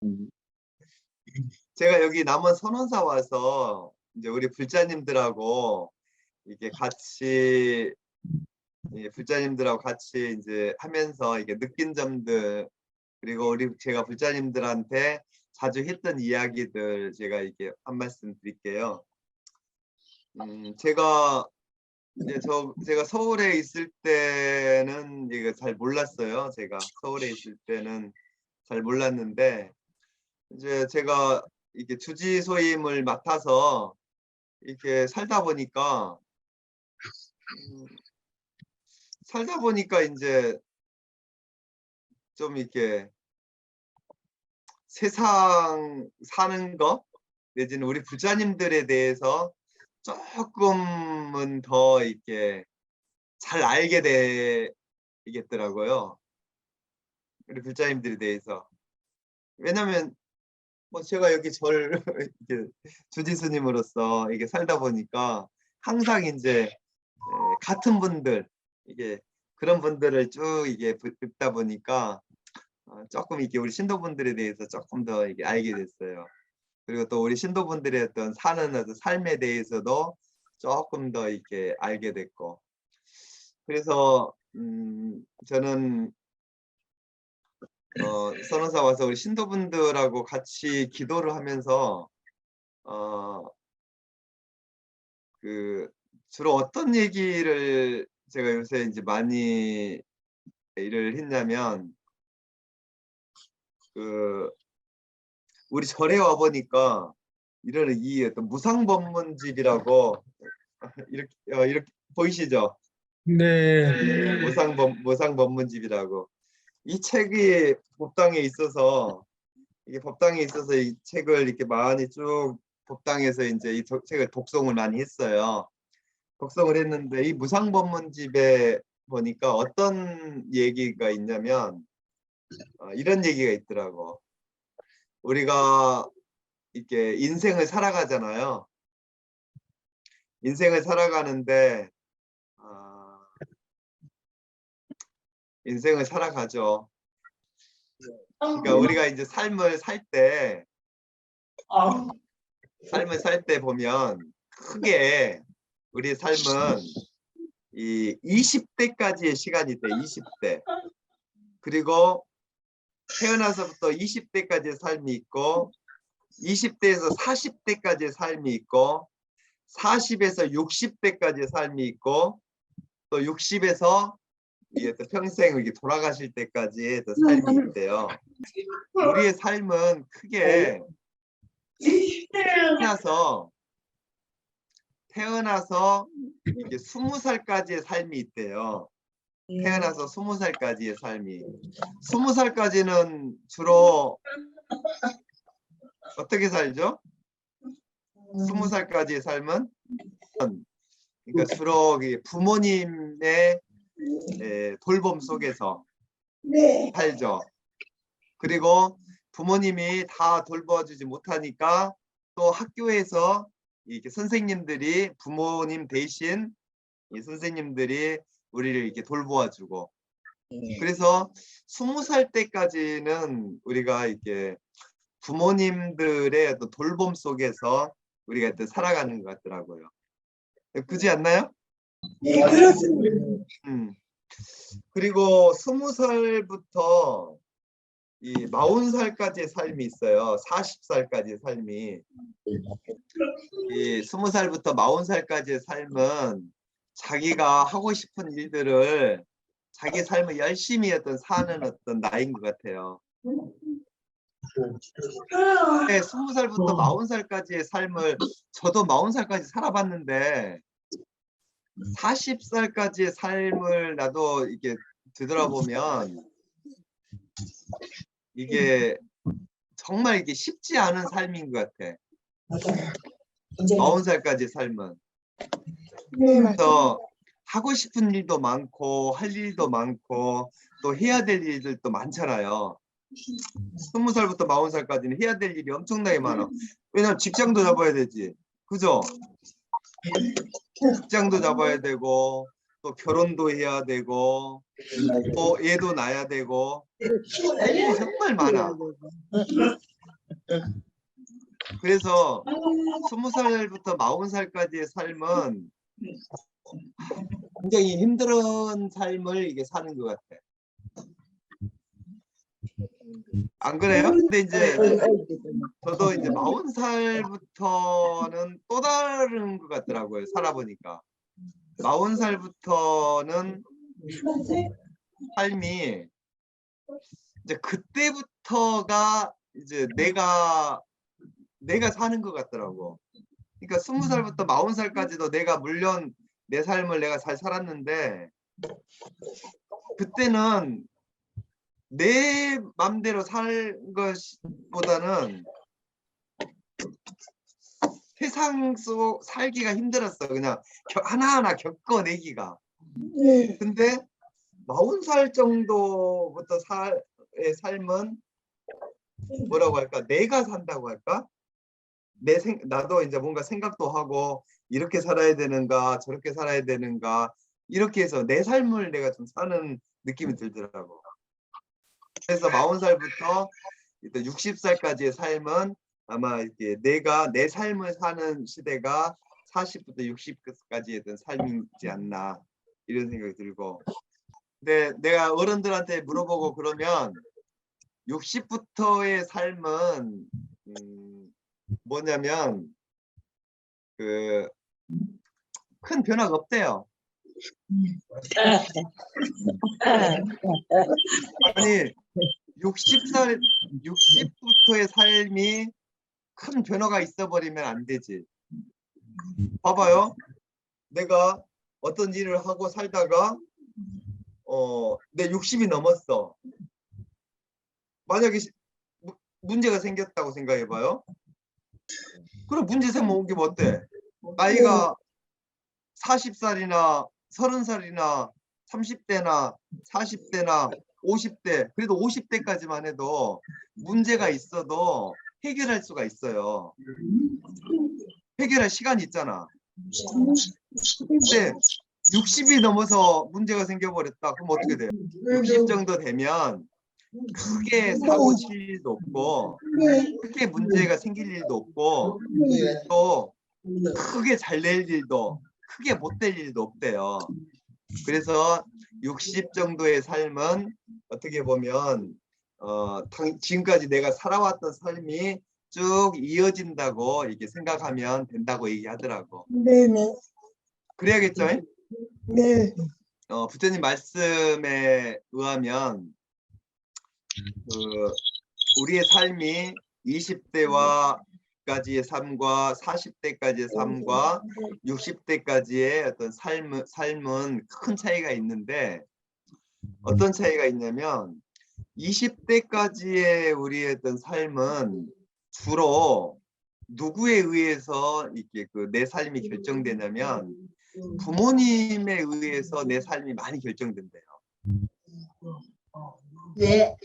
음. 제가 여기 남원 선원사 와서 이제 우리 불자님들하고 이게 같이 불자님들하고 같이 이제 하면서 이게 느낀 점들, 그리고 제가 불자님들한테 자주 했던 이야기들 제가 이게 한 말씀 드릴게요. 제가 서울에 있을 때는 이거 잘 몰랐어요. 제가 서울에 있을 때는 잘 몰랐는데, 이제 제가 이게 주지소임을 맡아서 이렇게 살다 보니까 이제 좀 이렇게 세상 사는 거 내지는 우리 부자님들에 대해서 조금은 더 이렇게 잘 알게 되겠더라고요. 우리 불자님들에 대해서. 왜냐면 뭐 제가 여기 이렇게 주지스님으로서 이게 살다 보니까 항상 이제 같은 분들, 이게 그런 분들을 쭉 이게 듣다 보니까 조금 이렇게 우리 신도분들에 대해서 조금 더 이게 알게 됐어요. 그리고 또 우리 신도분들의 어떤 사는 어떤 삶에 대해서도 조금 더 이렇게 알게 됐고, 그래서 저는 선원사 와서 우리 신도분들하고 같이 기도를 하면서 그 주로 어떤 얘기를 제가 요새 이제 많이 일을 했냐면, 그 우리 절에 와 보니까 이런 이 어떤 무상법문집이라고 이렇게 보이시죠? 네. 무상법문집이라고. 이 책이 법당에 있어서, 이게 법당에 있어서 이 책을 이렇게 많이 쭉 법당에서 이제 이 책을 독송을 많이 했어요. 독송을 했는데 이 무상법문집에 보니까 어떤 얘기가 있냐면 이런 얘기가 있더라고. 우리가 이렇게 인생을 살아가잖아요. 인생을 살아가는데 인생을 살아가죠. 그러니까 우리가 이제 삶을 살 때 보면 크게 우리 삶은 이 20대까지의 시간이 돼. 20대. 그리고 태어나서부터 20대까지의 삶이 있고, 20대에서 40대까지의 삶이 있고, 40에서 60대까지의 삶이 있고, 또 60에서 이게 또 평생 이렇게 돌아가실 때까지의 또 삶이 있대요. 우리의 삶은 크게 태어나서 이게 20살까지의 삶이 있대요. 태어나서 20살까지의 삶이. 20살까지는 주로 어떻게 살죠? 20살까지의 삶은 그러니까 주로 부모님의 돌봄 속에서 살죠. 그리고 부모님이 다 돌봐주지 못하니까 또 학교에서 이렇게 선생님들이, 부모님 대신 이 선생님들이 우리를 이렇게 돌보아주고, 그래서 20살 때까지는 우리가 이렇게 부모님들의 어떤 돌봄 속에서 우리가 살아가는 것 같더라고요. 그렇지 않나요? 네, 그렇습니다. 그리고 20살부터 이 40살까지의 삶이 있어요. 40살까지의 삶이. 이 20살부터 40살까지의 삶은 자기가 하고 싶은 일들을, 자기 삶을 열심히 사는 어떤 나이인 것 같아요. 네, 20살부터 40살까지의 삶을 저도 40살까지 살아봤는데 40살까지의 삶을 나도 이게 되돌아보면 이게 정말 이게 쉽지 않은 삶인 것 같아. 40살까지의 삶은. 그래서 하고 싶은 일도 많고 할 일도 많고 또 해야 될 일들도 많잖아요. 20살부터 40살까지는 해야 될 일이 엄청나게 많아. 왜냐면 직장도 잡아야 되지. 그죠? 직장도 잡아야 되고 또 결혼도 해야 되고 또 애도 낳아야 되고 할 일이 정말 많아. 그래서 20살부터 40살까지의 삶은 굉장히 힘든 삶을 이게 사는 것 같아. 안 그래요? 근데 이제 저도 이제 40살부터는 또 다른 것 같더라고요. 살아보니까. 40살부터는 삶이 이제 그때부터가 이제 내가 사는 것 같더라고. 그러니까 20살부터 40살까지도 내가 물론 내 삶을 내가 잘 살았는데 그때는 내 맘대로 살 것보다는 세상 속 살기가 힘들었어. 그냥 하나하나 겪어내기가. 근데 40살 정도부터 의 삶은 뭐라고 할까? 내가 산다고 할까? 나도 이제 뭔가 생각도 하고 이렇게 살아야 되는가 저렇게 살아야 되는가 이렇게 해서 내 삶을 내가 좀 사는 느낌이 들더라고. 그래서 40살부터 60살까지의 삶은 아마 이렇게 내가 내 삶을 사는 시대가 40부터 60까지의 어떤 삶이지 않나 이런 생각이 들고. 근데 내가 어른들한테 물어보고 그러면 60부터의 삶은 뭐냐면 그 큰 변화가 없대요. 아니 60부터의 삶이 큰 변화가 있어 버리면 안 되지. 봐봐요. 내가 어떤 일을 하고 살다가 내 60이 넘었어. 만약에 문제가 생겼다고 생각해봐요. 그럼 문제 생기면 어때? 나이가 40살이나 30살이나 30대나 40대나 50대 그래도 50대까지만 해도 문제가 있어도 해결할 수가 있어요. 해결할 시간이 있잖아. 근데 60이 넘어서 문제가 생겨버렸다. 그럼 어떻게 돼요? 60 정도 되면 크게 사고 칠 일도 없고 크게 문제가 생길 일도 없고 또 크게 잘 될 일도 크게 못 될 일도 없대요. 그래서 60 정도의 삶은 어떻게 보면 지금까지 내가 살아왔던 삶이 쭉 이어진다고 이렇게 생각하면 된다고 얘기하더라고. 네네. 그래야겠죠? 네. 부처님 말씀에 의하면 우리의 삶이 20대와까지의 삶과 40대까지의 삶과 60대까지의 어떤 삶은 큰 차이가 있는데 어떤 차이가 있냐면 20대까지의 우리의 어떤 삶은 주로 누구에 의해서 이렇게 내 삶이 결정되냐면 부모님에 의해서 내 삶이 많이 결정된대요. 네.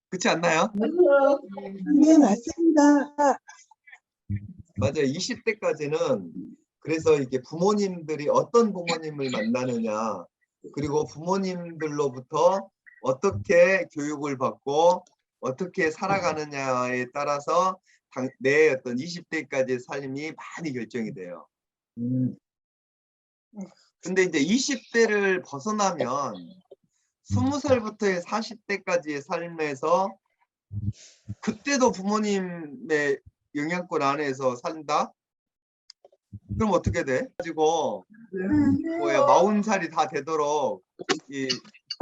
그렇지 않나요? 네, 맞습니다. 맞아요. 20대까지는 그래서 이렇게 부모님들이 어떤 부모님을 만나느냐 그리고 부모님들로부터 어떻게 교육을 받고 어떻게 살아가느냐에 따라서 내 어떤 20대까지의 삶이 많이 결정이 돼요. 근데 이제 20대를 벗어나면 20살부터의 40대까지의 삶에서 그때도 부모님의 영향권 안에서 산다? 그럼 어떻게 돼? 가지고 40살이 다 되도록 이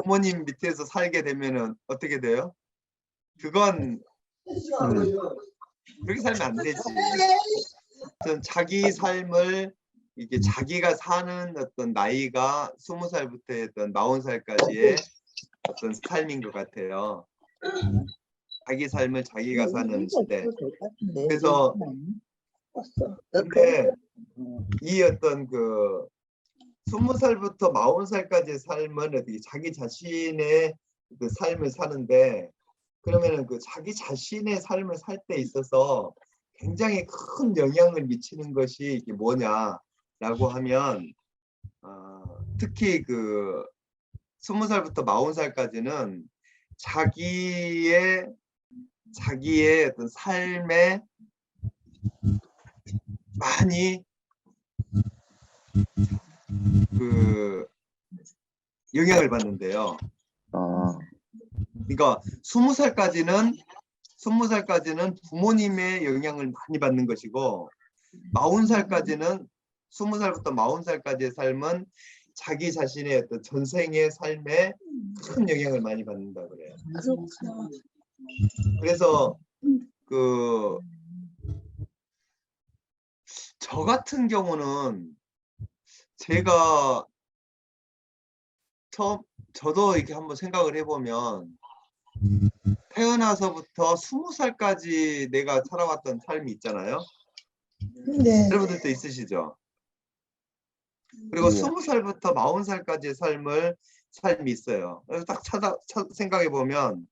부모님 밑에서 살게 되면은 어떻게 돼요? 그건 그렇게 살면 안 되지. 어떤 자기 삶을 이게 자기가 사는 어떤 나이가 20살부터 어떤 40살까지의 어떤 삶인 것 같아요. 자기 삶을 자기가 사는 시대. 그래서 근데 이 어떤 20살부터 40살까지의 삶은 어떻게 자기 자신의 그 삶을 사는데 그러면은 자기 자신의 삶을 살 때 있어서 굉장히 큰 영향을 미치는 것이 이게 뭐냐라고 하면 특히 20살부터 40살까지는 자기의 자기의 어떤 삶에 많이 그 영향을 받는데요. 그러니까 20살까지는 부모님의 영향을 많이 받는 것이고 40살까지는 20살부터 40살까지의 삶은 자기 자신의 어떤 전생의 삶에 큰 영향을 많이 받는다 그래요. 그래서 그 저 같은 경우는 제가 저도 이렇게 한번 생각을 해보면 태어나서부터 20살까지 내가 살아왔던 삶이 있잖아요. 네. 여러분들도 있으시죠? 그리고 20살부터 40살까지의 삶이 있어요. 그래서 딱 생각해 보면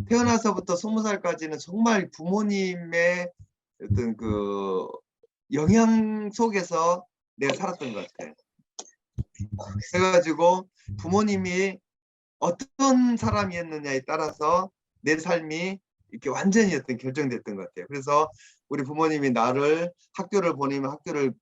태어나서부터 20살까지는 정말 부모님의 어떤 그 영향 속에서 내가 살았던 것 같아. 그래가지고 부모님이 어떤 사람이었느냐에 따라서 내 삶이 이렇게 완전히 결정됐던 것 같아요. 그래서 우리 부모님이 나를 학교를 보내면 학교를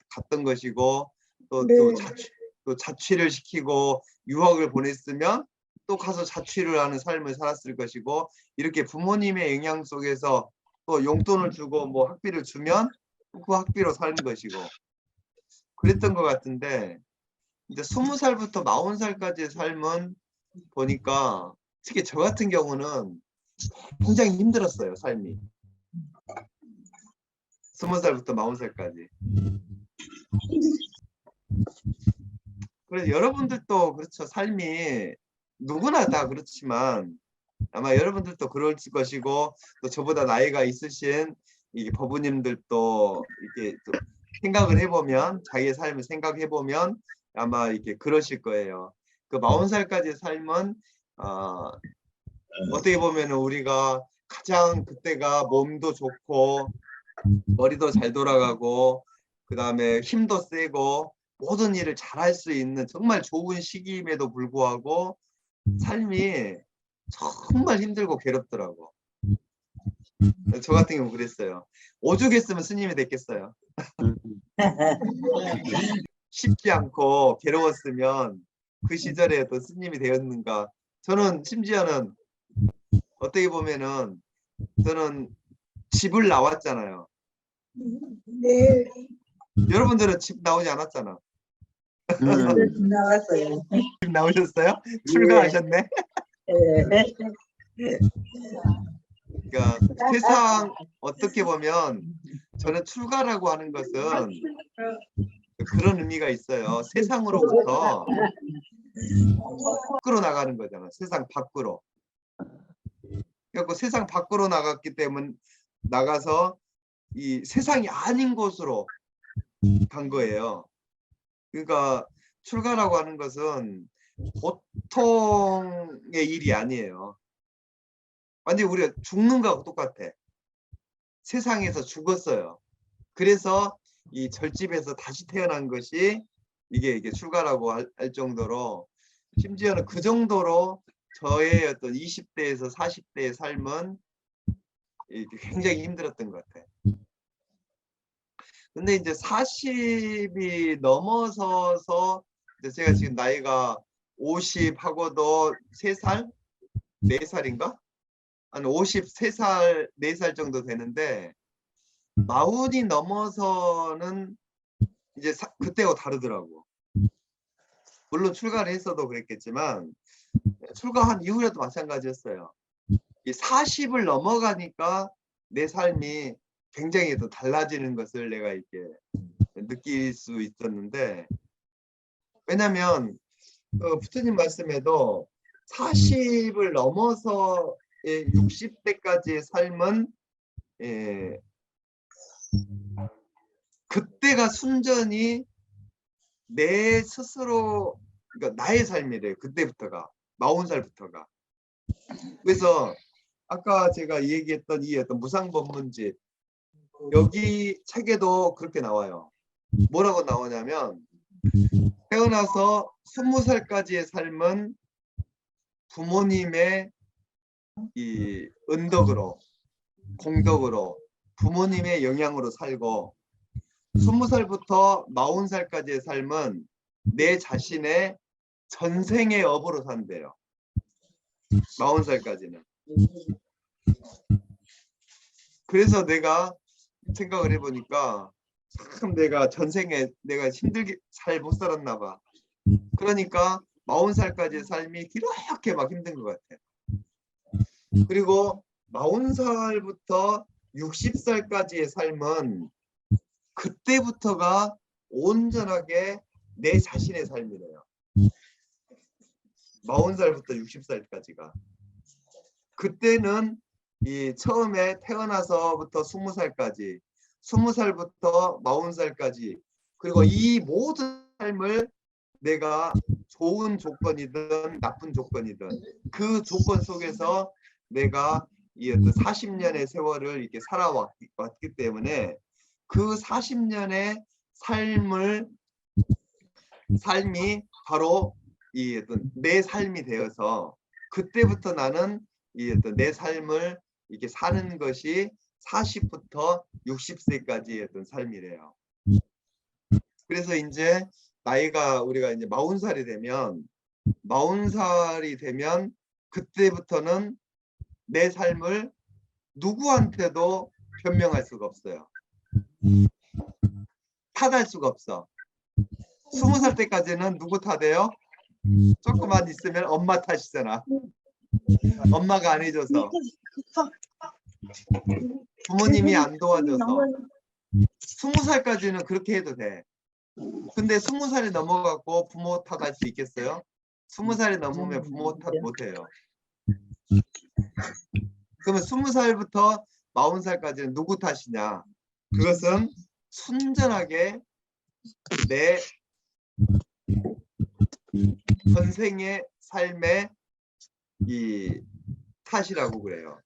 갔던 것이고 또 자취를 시키고 유학을 보냈으면 또 가서 자취를 하는 삶을 살았을 것이고 이렇게 부모님의 영향 속에서 또 용돈을 주고 뭐 학비를 주면 그 학비로 사는 것이고 그랬던 것 같은데 이제 20살부터 40살까지의 삶은 보니까 특히 저 같은 경우는 굉장히 힘들었어요, 삶이. 20살부터 40살까지. 그래서 여러분들도 그렇죠. 삶이 누구나 다 그렇지만 아마 여러분들도 그럴 것이고 또 저보다 나이가 있으신 이 법부님들도 이렇게 또 생각을 해보면 자기의 삶을 생각해보면 아마 이렇게 그러실 거예요. 그 40살까지의 삶은 어떻게 보면 우리가 가장 그때가 몸도 좋고 머리도 잘 돌아가고 그 다음에 힘도 세고 모든 일을 잘할 수 있는 정말 좋은 시기임에도 불구하고 삶이 정말 힘들고 괴롭더라고. 저 같은 경우 그랬어요. 오죽했으면 스님이 됐겠어요. 쉽지 않고 괴로웠으면 그 시절에 또 스님이 되었는가. 저는 심지어는 어떻게 보면은 저는 집을 나왔잖아요. 네. 여러분들은 집 나오지 않았잖아. 나왔어요. 집 나오셨어요? 출가하셨네. 그러니까 세상 어떻게 보면 저는 출가라고 하는 것은 그런 의미가 있어요. 세상으로부터 밖으로 나가는 거잖아. 세상 밖으로. 그래서 세상 밖으로 나갔기 때문에 나가서 이 세상이 아닌 곳으로 간 거예요. 그러니까 출가라고 하는 것은 보통의 일이 아니에요. 완전히 우리가 죽는 거하고 똑같아. 세상에서 죽었어요. 그래서 이 절집에서 다시 태어난 것이 이게 출가라고 할 정도로 심지어는 그 정도로 저의 어떤 20대에서 40대의 삶은 굉장히 힘들었던 것 같아요. 근데 이제 40이 넘어서서 이제 제가 지금 나이가 50하고도 3살? 4살인가? 한 53살, 4살 정도 되는데 40이 넘어서는 이제 그때하고 다르더라고. 물론 출가를 했어도 그랬겠지만 출가한 이후에도 마찬가지였어요. 이 40을 넘어가니까 내 삶이 굉장히 더 달라지는 것을 내가 이렇게 느낄 수 있었는데 왜냐면 부처님 말씀에도 40을 넘어서 60대까지의 삶은 그때가 순전히 내 스스로 그러니까 나의 삶이래요. 그때부터가 40살부터가. 그래서 아까 제가 얘기했던 이 어떤 무상법문집 여기 책에도 그렇게 나와요. 뭐라고 나오냐면 태어나서 20살까지의 삶은 부모님의 이 은덕으로 공덕으로 부모님의 영향으로 살고 20살부터 40살까지의 삶은 내 자신의 전생의 업으로 산대요. 40살까지는. 그래서 내가 생각을 해보니까 참 내가 전생에 내가 힘들게 잘 못 살았나 봐. 그러니까 40살까지의 삶이 그렇게 막 힘든 것 같아. 그리고 40살부터 60살까지의 삶은 그때부터가 온전하게 내 자신의 삶이래요. 40살부터 60살까지가. 그때는 이 처음에 태어나서부터 20살까지, 20살부터 40살까지, 그리고 이 모든 삶을 내가 좋은 조건이든 나쁜 조건이든 그 조건 속에서 내가 이 어떤 40년의 세월을 이렇게 살아왔기 때문에 그 40년의 삶이 바로 이 어떤 내 삶이 되어서 그때부터 나는 이 어떤 내 삶을 이렇게 사는 것이 40부터 60세까지의 어떤 삶이래요. 그래서 이제 나이가 우리가 이제 40살이 되면 그때부터는 내 삶을 누구한테도 변명할 수가 없어요. 탓할 수가 없어. 20살 때까지는 누구 탓해요? 조금만 있으면 엄마 탓이잖아. 엄마가 안 해줘서, 부모님이 안 도와줘서. 20살까지는 그렇게 해도 돼. 근데 20살이 넘어가고 부모 탓할 수 있겠어요? 20살이 넘으면 부모 탓 못해요. 그러면 20살부터 40살까지는 누구 탓이냐? 그것은 순전하게 내 전생의 삶의 이 탓이라고 그래요.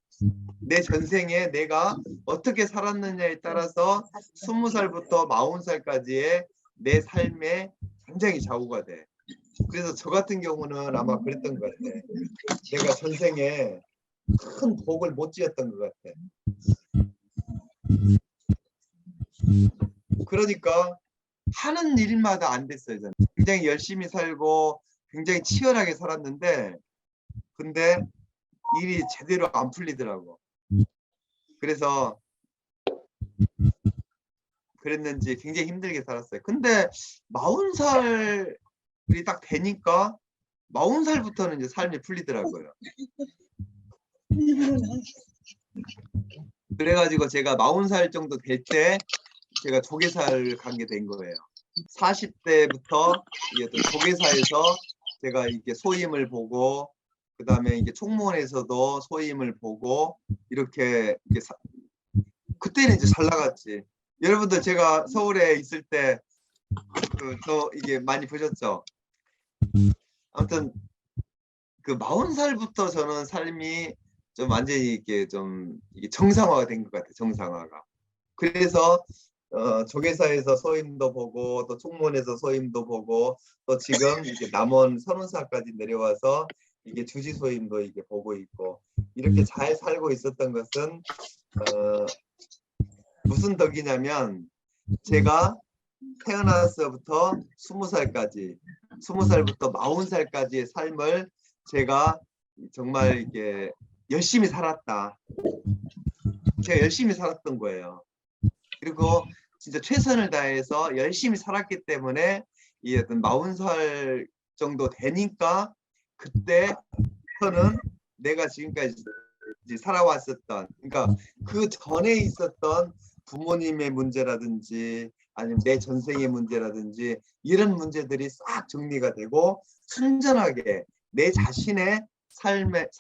내 전생에 내가 어떻게 살았느냐에 따라서 20살부터 40살까지의 내 삶에 굉장히 좌우가 돼. 그래서 저 같은 경우는 아마 그랬던 것 같아. 내가 전생에 큰 복을 못 지었던 것 같아. 그러니까 하는 일마다 안 됐어요. 저는 굉장히 열심히 살고 굉장히 치열하게 살았는데 근데 일이 제대로 안 풀리더라고. 그래서 그랬는지 굉장히 힘들게 살았어요. 근데 40살이 딱 되니까 40살부터는 이제 삶이 풀리더라고요. 그래가지고 제가 40살 정도 될 때 제가 조계사를 가게 된 거예요. 40대부터 조계사에서 제가 이렇게 소임을 보고 그 다음에 이게 총무원에서도 소임을 보고 이렇게 그때는 이제 잘 나갔지. 여러분들 제가 서울에 있을 때 또 이게 많이 보셨죠? 아무튼 그 40살부터 저는 삶이 좀 완전히 이렇게 좀 이게 정상화가 된 것 같아요. 정상화가. 그래서 조계사에서 소임도 보고 또 총무원에서 소임도 보고 또 지금 이렇게 남원 선운사까지 내려와서 이게 주지 소임도 이게 보고 있고 이렇게 잘 살고 있었던 것은 무슨 덕이냐면 제가 태어나서부터 20살까지 20살부터 40살까지의 삶을 제가 정말 이렇게 열심히 살았다. 제가 열심히 살았던 거예요. 그리고 진짜 최선을 다해서 열심히 살았기 때문에 이 어떤 40살 정도 되니까 그때부터는 내가 지금까지 살아왔었던 그러니까 그 전에 있었던 부모님의 문제라든지 아니면 내 전생의 문제라든지 이런 문제들이 싹 정리가 되고 순전하게 내 자신의 삶을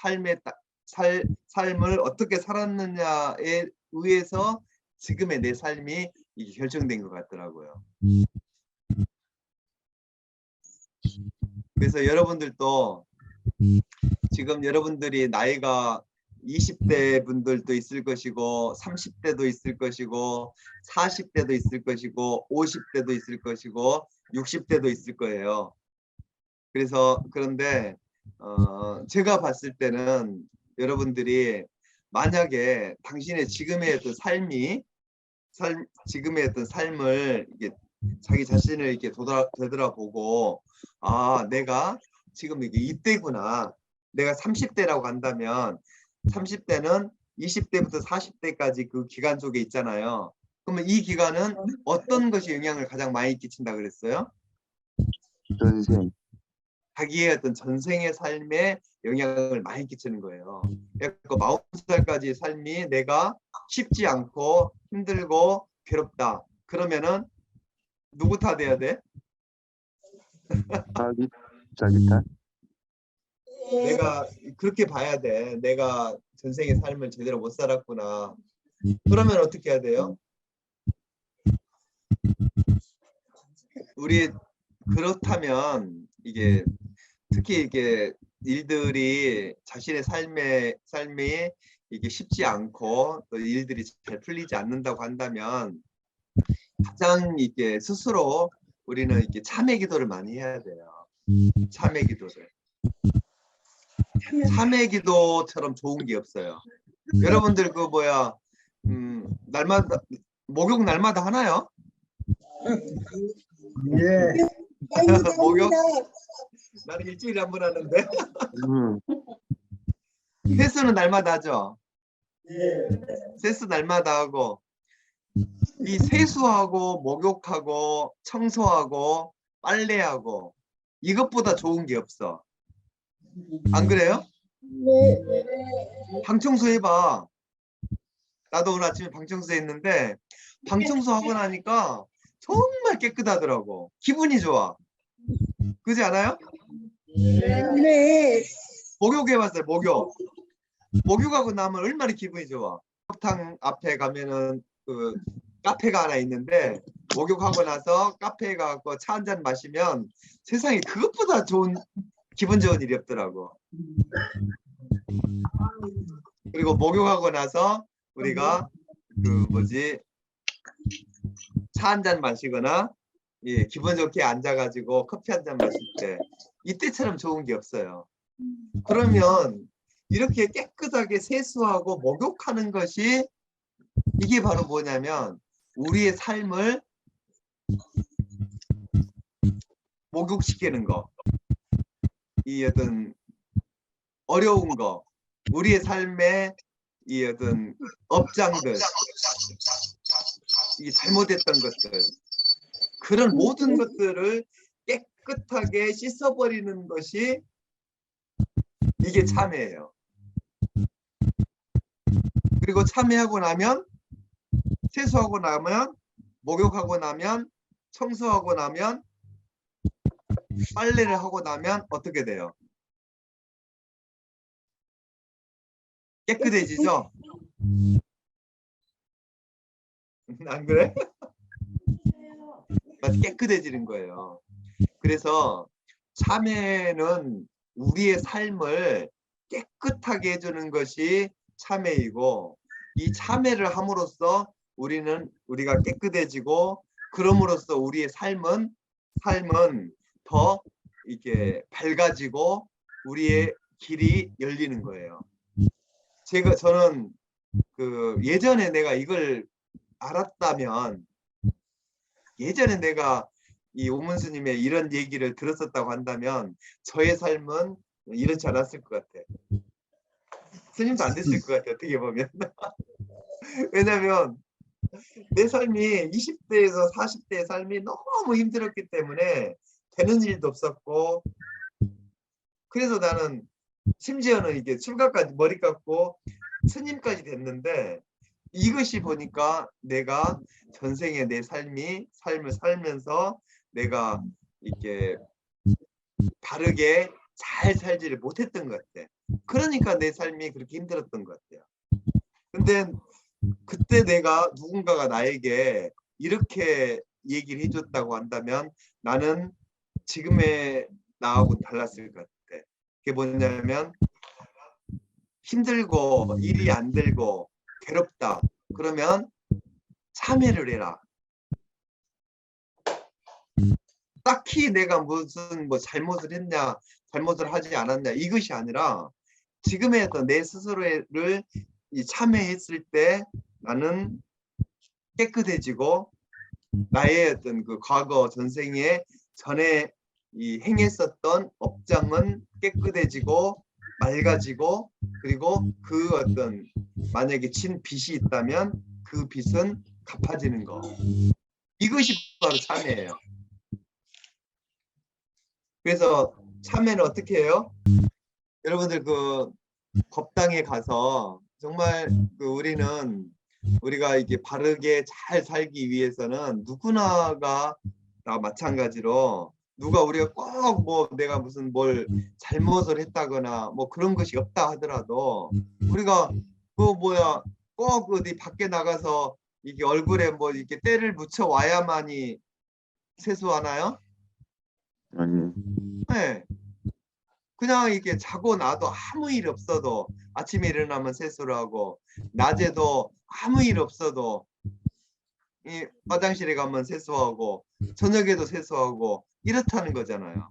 어떻게 살았느냐에 의해서 지금의 내 삶이 이게 결정된 것 같더라고요. 그래서 여러분들도 지금 여러분들이 나이가 20대 분들도 있을 것이고 30대도 있을 것이고 40대도 있을 것이고 50대도 있을 것이고 60대도 있을 거예요. 그래서 그런데 제가 봤을 때는 여러분들이 만약에 당신의 지금의 어떤 지금의 어떤 삶을 이게 자기 자신을 이렇게 되돌아보고, 아, 내가 지금 이게 이때구나. 내가 30대라고 한다면 30대는 20대부터 40대까지 그 기간 속에 있잖아요. 그러면 이 기간은 어떤 것이 영향을 가장 많이 끼친다 그랬어요? 전생. 자기의 어떤 전생의 삶에 영향을 많이 끼치는 거예요. 그러니까 40살까지 삶이 내가 쉽지 않고 힘들고 괴롭다. 그러면은 누구 탓해야 돼? 자기 탓. 내가 그렇게 봐야 돼. 내가 전생의 삶을 제대로 못 살았구나. 그러면 어떻게 해야 돼요? 우리 그렇다면 이게 특히 이게 일들이 자신의 삶이 이게 쉽지 않고 또 일들이 잘 풀리지 않는다고 한다면 가장 이게 스스로 우리는 이렇게 참회 기도를 많이 해야 돼요. 참회 기도를. 참회 기도처럼 좋은 게 없어요. 여러분들 그 뭐야 날마다 목욕 날마다 하나요? 예. 목욕? 나는 일주일에 한 번 하는데. 세수는 날마다 하죠. 세수 날마다 하고, 이 세수하고 목욕하고 청소하고 빨래하고 이것보다 좋은 게 없어. 안 그래요? 방 청소해봐. 나도 오늘 아침에 방 청소했는데 방 청소하고 나니까 정말 깨끗하더라고. 기분이 좋아. 그렇지 않아요? 네. 목욕해봤어요. 목욕하고 나면 얼마나 기분이 좋아. 목욕탕 앞에 가면은 그 카페가 하나 있는데 목욕하고 나서 카페에 가서 차 한 잔 마시면 세상에 그것보다 기분 좋은 일이 없더라고. 그리고 목욕하고 나서 우리가 그 뭐지 차 한 잔 마시거나 예, 기분 좋게 앉아가지고 커피 한 잔 마실 때 이때처럼 좋은 게 없어요. 그러면 이렇게 깨끗하게 세수하고 목욕하는 것이 이게 바로 뭐냐면 우리의 삶을 목욕시키는 거, 이 어떤 어려운 거, 우리의 삶의 이 어떤 업장들, 이 잘못했던 것들, 그런 모든 것들을 깨끗하게 씻어버리는 것이 이게 참회예요. 그리고 참회하고 나면, 세수하고 나면, 목욕하고 나면, 청소하고 나면, 빨래를 하고 나면 어떻게 돼요? 깨끗해지죠? 안 그래? 깨끗해지는 거예요. 그래서 참회는 우리의 삶을 깨끗하게 해주는 것이 참회이고, 이 참회를 함으로써 우리가 깨끗해지고, 그럼으로써 우리의 삶은 더 이게 밝아지고 우리의 길이 열리는 거예요. 저는 그 예전에 내가 이걸 알았다면, 예전에 내가 이 오문스님의 이런 얘기를 들었었다고 한다면 저의 삶은 이렇지 않았을 것 같아. 스님도 안 됐을 것 같아, 어떻게 보면. 왜냐면 내 삶이 20대에서 40대의 삶이 너무 힘들었기 때문에 되는 일도 없었고, 그래서 나는 심지어는 이게 출가까지 머리 깎고 스님까지 됐는데, 이것이 보니까 내가 전생에 내 삶을 살면서 내가 이렇게 바르게 잘 살지를 못했던 것 같아. 그러니까 내 삶이 그렇게 힘들었던 것 같아요. 근데 그때 누군가가 나에게 이렇게 얘기를 해줬다고 한다면 나는 지금의 나하고는 달랐을 것 같아. 그게 뭐냐면, 힘들고 일이 안 되고 괴롭다. 그러면 참회를 해라. 딱히 내가 무슨 잘못을 했냐, 잘못을 하지 않았냐, 이것이 아니라 지금의 어떤 내 스스로를 이 참회했을 때 나는 깨끗해지고 나의 어떤 그 과거 전생에 전에 이 행했었던 업장은 깨끗해지고 맑아지고 그리고 그 어떤 만약에 진 빚이 있다면 그 빚은 갚아지는 거. 이것이 바로 참회예요. 그래서 참회는 어떻게 해요? 여러분들 그 법당에 가서 정말 그 우리가 이게 바르게 잘 살기 위해서는 누구나가 다 마찬가지로 누가 우리가 꼭 뭐 내가 무슨 뭘 잘못을 했다거나 뭐 그런 것이 없다 하더라도 우리가 그 뭐야 꼭 어디 밖에 나가서 이게 얼굴에 뭐 이렇게 때를 붙여 와야만이 세수하나요? 아니, 네. 그냥 이렇게 자고 나도 아무 일 없어도 아침에 일어나면 세수를 하고 낮에도 아무 일 없어도 이 화장실에 가면 세수하고 저녁에도 세수하고 이렇다는 거잖아요.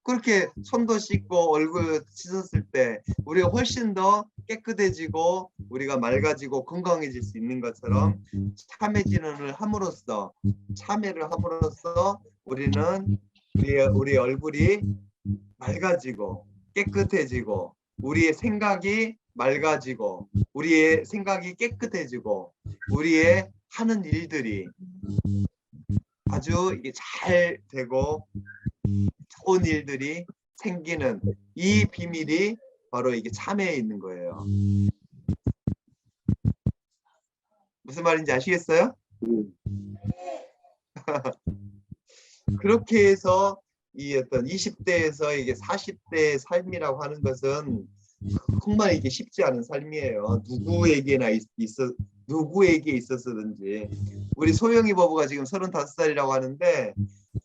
그렇게 손도 씻고 얼굴 씻었을 때 우리가 훨씬 더 깨끗해지고 우리가 맑아지고 건강해질 수 있는 것처럼 참회진언을 함으로써 참회를 함으로써 우리는 우리의 얼굴이 맑아지고 깨끗해지고 우리의 생각이 맑아지고 우리의 생각이 깨끗해지고 우리의 하는 일들이 아주 이게 잘 되고 좋은 일들이 생기는 이 비밀이 바로 이게 참회에 있는 거예요. 무슨 말인지 아시겠어요? 그렇게 해서 이 어떤 20대에서 이게 40대의 삶이라고 하는 것은 정말 이게 쉽지 않은 삶이에요. 누구에게 있었든지. 우리 소영이 부부가 지금 35살이라고 하는데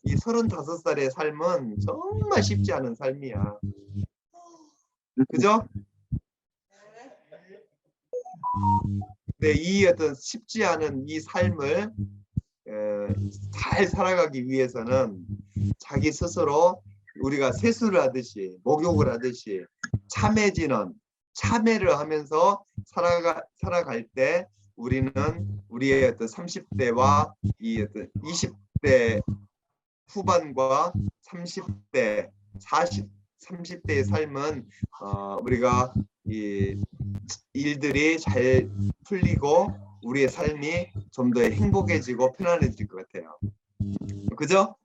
이 35살의 삶은 정말 쉽지 않은 삶이야. 그죠? 네, 이 어떤 쉽지 않은 이 삶을 잘 살아가기 위해서는 자기 스스로 우리가 세수를 하듯이 목욕을 하듯이 참회진언 참회를 하면서 살아갈 때 우리는 우리의 어떤 30대와 이 어떤 20대 후반과 30대 30대의 삶은 우리가 이 일들이 잘 풀리고 우리의 삶이 좀 더 행복해지고 편안해질 것 같아요. 그죠?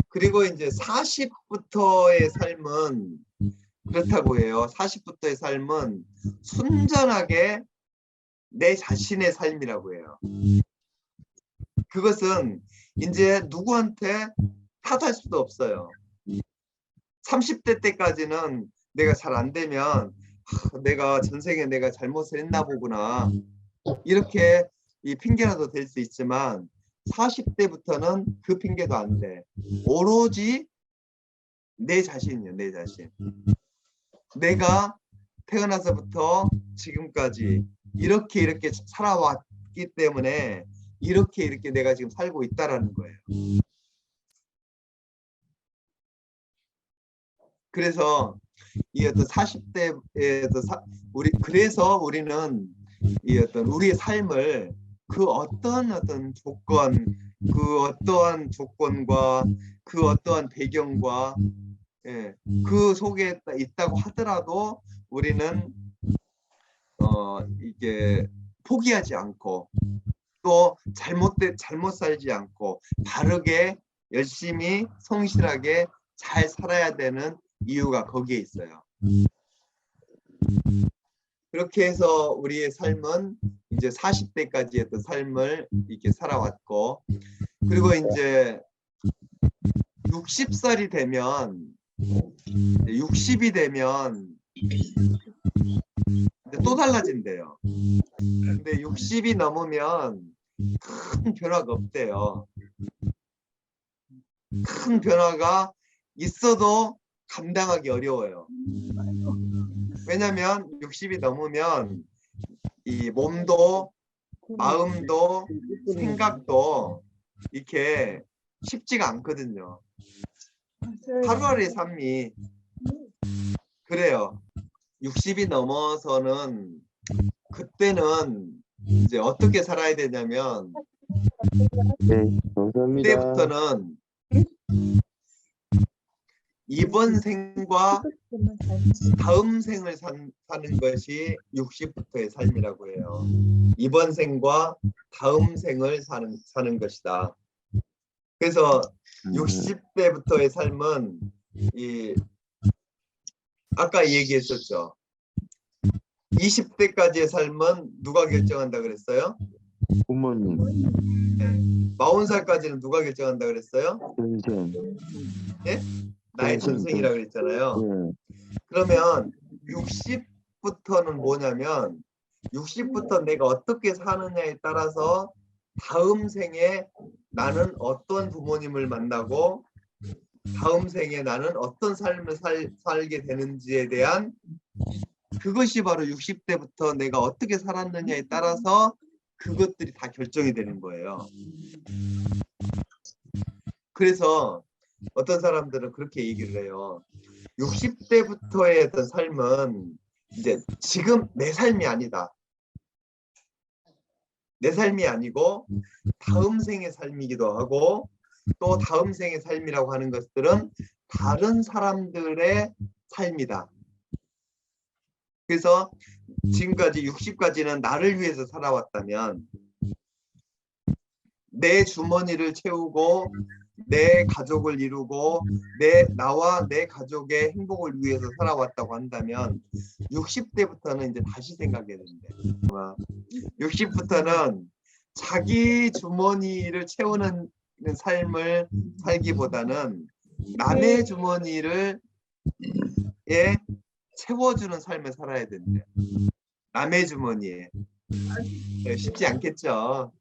그리고 이제 40부터의 삶은 그렇다고 해요. 40부터의 삶은 순전하게 내 자신의 삶이라고 해요. 그것은 이제 누구한테 탓할 수도 없어요. 30대 때까지는 내가 잘 안 되면 내가 전생에 내가 잘못을 했나 보구나 이렇게 이 핑계라도 될 수 있지만 40대부터는 그 핑계도 안 돼. 오로지 내 자신이야, 내 자신. 내가 태어나서부터 지금까지 이렇게 살아왔기 때문에 이렇게 내가 지금 살고 있다라는 거예요. 그래서 이 어떤 40대에서 그래서 우리는 이 어떤 우리의 삶을 그 어떤 조건, 그 어떠한 조건과 그 어떠한 배경과 그 속에 있다고 하더라도 우리는 이게 포기하지 않고 또 잘못 살지 않고 바르게 열심히 성실하게 잘 살아야 되는 이유가 거기에 있어요. 그렇게 해서 우리의 삶은 이제 40대까지 했던 삶을 이렇게 살아왔고 그리고 이제 60살이 되면 60이 되면 또 달라진대요. 근데 60이 넘으면 큰 변화가 없대요. 큰 변화가 있어도 감당하기 어려워요. 왜냐면 60이 넘으면 이 몸도 마음도 생각도 이렇게 쉽지가 않거든요. 하루하루의 삶이 그래요. 60이 넘어서는 그때는 이제 어떻게 살아야 되냐면 네, 감사합니다. 그때부터는 이번 생과 다음 생을 사는 것이 60부터의 삶이라고 해요. 이번 생과 다음 생을 사는 것이다. 그래서 60대부터의 삶은 아까 얘기했었죠. 20대까지의 삶은 누가 결정한다 그랬어요? 부모님, 40살까지는 누가 결정한다 그랬어요? 선생, 예? 나의 전생이라고 그랬잖아요. 네, 그러면 60부터는 뭐냐면 60부터 내가 어떻게 사느냐에 따라서 다음 생에 나는 어떤 부모님을 만나고 다음 생에 나는 어떤 삶을 살게 되는지에 대한 그것이 바로 60대부터 내가 어떻게 살았느냐에 따라서 그것들이 다 결정이 되는 거예요. 그래서 어떤 사람들은 그렇게 얘기를 해요. 60대부터의 어떤 삶은 이제 지금 내 삶이 아니다. 내 삶이 아니고 다음 생의 삶이기도 하고 또 다음 생의 삶이라고 하는 것들은 다른 사람들의 삶이다. 그래서 지금까지 60까지는 나를 위해서 살아왔다면 내 주머니를 채우고 내 가족을 이루고 나와 내 가족의 행복을 위해서 살아왔다고 한다면 60대부터는 이제 다시 생각해야 된대. 60부터는 자기 주머니를 채우는 삶을 살기보다는 남의 주머니를 채워주는 삶을 살아야 된대. 남의 주머니에. 쉽지 않겠죠.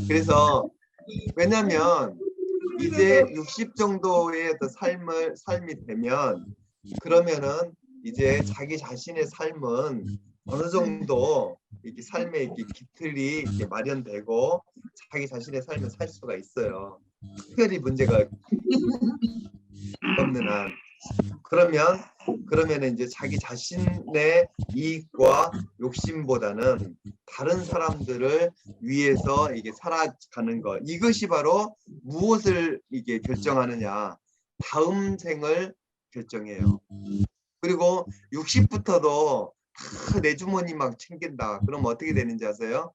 그래서 왜냐면 이제 60 정도의 어떤 삶이 되면 그러면은 이제 자기 자신의 삶은 어느 정도 이렇게 삶의 이렇게 기틀이 이렇게 마련되고 자기 자신의 삶을 살 수가 있어요. 특별히 문제가 없는 한. 그러면 이제 자기 자신의 이익과 욕심보다는 다른 사람들을 위해서 이게 살아가는 것, 이것이 바로 무엇을 이게 결정하느냐, 다음 생을 결정해요. 그리고 60부터도 다 내 주머니 막 챙긴다. 그럼 어떻게 되는지 아세요?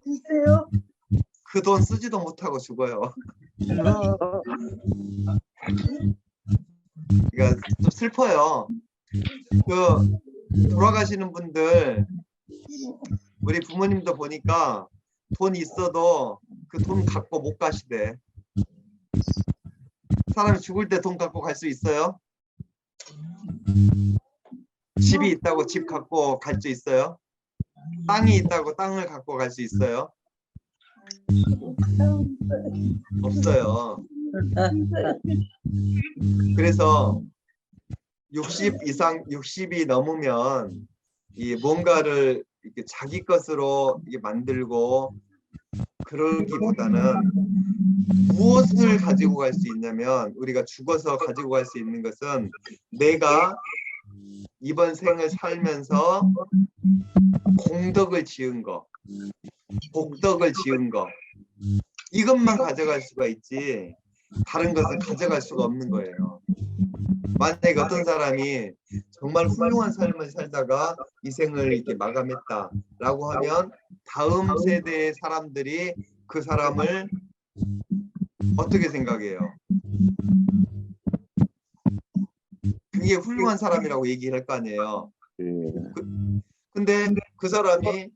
있어요. 그 돈 쓰지도 못하고 죽어요. 그러니까 좀 슬퍼요. 그 돌아가시는 분들, 우리 부모님도 보니까 돈 있어도 그 돈 갖고 못 가시대. 사람이 죽을 때 돈 갖고 갈 수 있어요? 집이 있다고 집 갖고 갈 수 있어요? 땅이 있다고 땅을 갖고 갈 수 있어요? 없어요. 그래서 60이 넘으면 이 뭔가를 이렇게 자기 것으로 이렇게 만들고 그러기보다는 무엇을 가지고 갈 수 있냐면 우리가 죽어서 가지고 갈 수 있는 것은 내가 이번 생을 살면서 공덕을 지은 거, 복덕을 지은 거, 이것만 가져갈 수가 있지 다른 것은 가져갈 수가 없는 거예요. 만약에 어떤 사람이 정말 훌륭한 삶을 살다가 이 생을 이렇게 마감했다라고 하면 다음 세대의 사람들이 그 사람을 어떻게 생각해요? 그게 훌륭한 사람이라고 얘기할 거 아니에요. 근데 그 사람이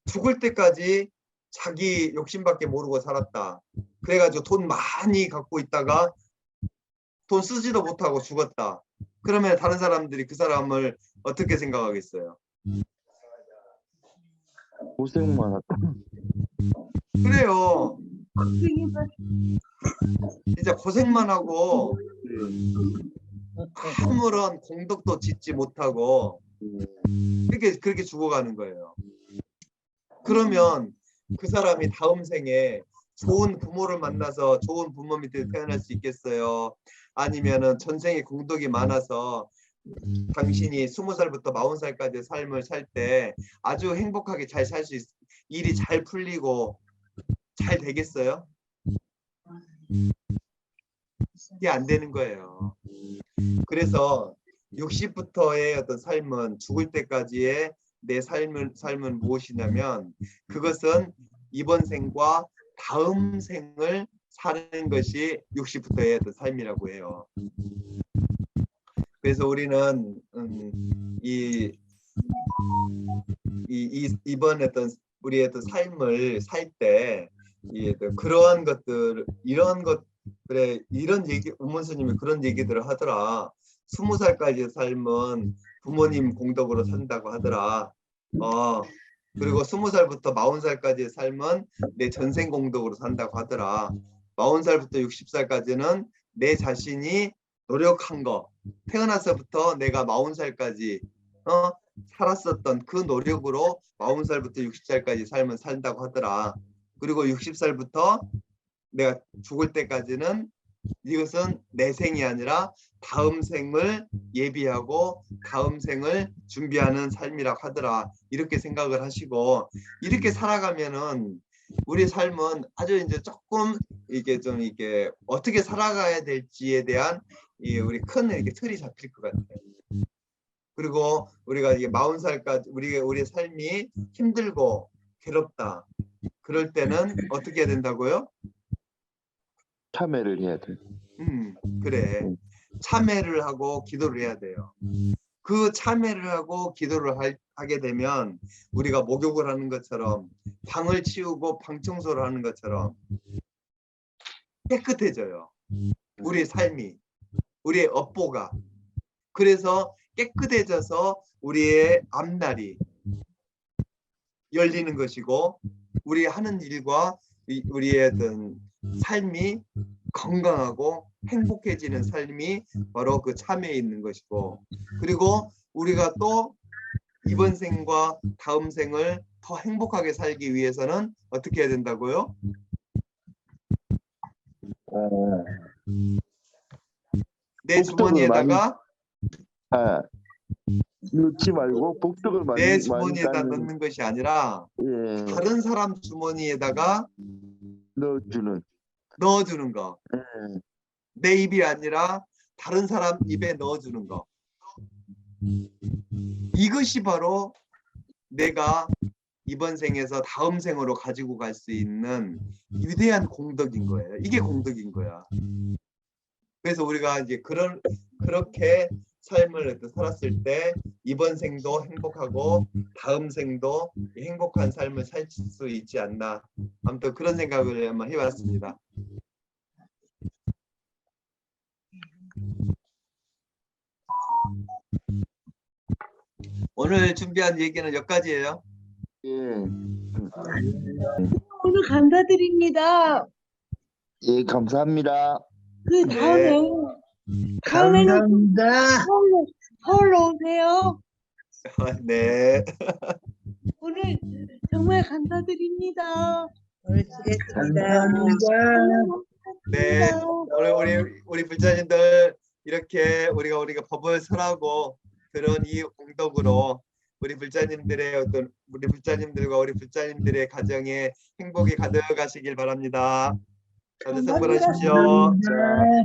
죽을 때까지 자기 욕심밖에 모르고 살았다. 그래가지고 돈 많이 갖고 있다가 돈 쓰지도 못하고 죽었다. 그러면 다른 사람들이 그 사람을 어떻게 생각하겠어요? 고생 많았다. 그래요. 진짜 고생만 하고 아무런 공덕도 짓지 못하고 그렇게 죽어가는 거예요. 그러면 그 사람이 다음 생에 좋은 부모를 만나서 좋은 부모 밑에 태어날 수 있겠어요? 아니면은 전생에 공덕이 많아서 당신이 20살부터 40살까지 삶을 살 때 아주 행복하게 잘 살 수 일이 잘 풀리고 잘 되겠어요? 이게 안 되는 거예요. 그래서 60부터의 어떤 삶은 죽을 때까지의 내 삶은 무엇이냐면 그것은 이번 생과 다음 생을 사는 것이 60부터의 어떤 삶이라고 해요. 그래서 우리는 이번 어떤 우리의 어떤 삶을 살 때 그러한 것들 이런 것들에 이런 얘기 우문스님이 그런 얘기들을 하더라. 20살까지의 삶은 부모님 공덕으로 산다고 하더라. 그리고 20살부터 40살까지의 삶은 내 전생 공덕으로 산다고 하더라. 40살부터 60살까지는 내 자신이 노력한 거 태어나서부터 내가 40살까지 살았었던 그 노력으로 40살부터 60살까지 삶을 산다고 하더라. 그리고 60살부터 내가 죽을 때까지는 이것은 내 생이 아니라 다음 생을 예비하고 다음 생을 준비하는 삶이라고 하더라. 이렇게 생각을 하시고 이렇게 살아가면은 우리 삶은 아주 이제 조금 이게 좀 이게 어떻게 살아가야 될지에 대한 우리 큰 이렇게 틀이 잡힐 것 같아요. 그리고 우리가 이게 40살까지 우리의 삶이 힘들고 괴롭다. 그럴 때는 어떻게 해야 된다고요? 참회를 해야 돼. 그래. 참회를 하고 기도를 해야 돼요. 그 참회를 하고 기도를 하게 되면 우리가 목욕을 하는 것처럼 방을 치우고 방 청소를 하는 것처럼 깨끗해져요. 우리의 삶이, 우리의 업보가. 그래서 깨끗해져서 우리의 앞날이 열리는 것이고 우리 하는 일과 우리의 어떤 삶이 건강하고 행복해지는 삶이 바로 그 참회에 있는 것이고 그리고 우리가 또 이번 생과 다음 생을 더 행복하게 살기 위해서는 어떻게 해야 된다고요? 내 주머니에다가 넣지 말고 복덕을 많이 내 주머니에다 많이 넣는 것이 아니라 예, 다른 사람 주머니에다가 넣어주는 거. 내 입이 아니라 다른 사람 입에 넣어주는 거. 이것이 바로 내가 이번 생에서 다음 생으로 가지고 갈 수 있는 위대한 공덕인 거예요. 이게 공덕인 거야. 그래서 우리가 이제 그렇게 삶을 살았을 때 이번 생도 행복하고 다음 생도 행복한 삶을 살 수 있지 않나. 아무튼 그런 생각을 한번 해봤습니다. 오늘 준비한 얘기는 여기까지예요. 예. 오늘 감사드립니다. 예, 감사합니다. 그 다음에 다음에는 서울로 오세요. 네. 오늘 정말 감사드립니다. 감사합니다. 네. 오늘 우리 불자님들 이렇게 우리가 법을 설하고 그런 이 공덕으로 우리 불자님들의 우리 불자님들과 우리 불자님들의 가정에 행복이 가득하시길 바랍니다. 다들 성불하십시오. 감사합니다.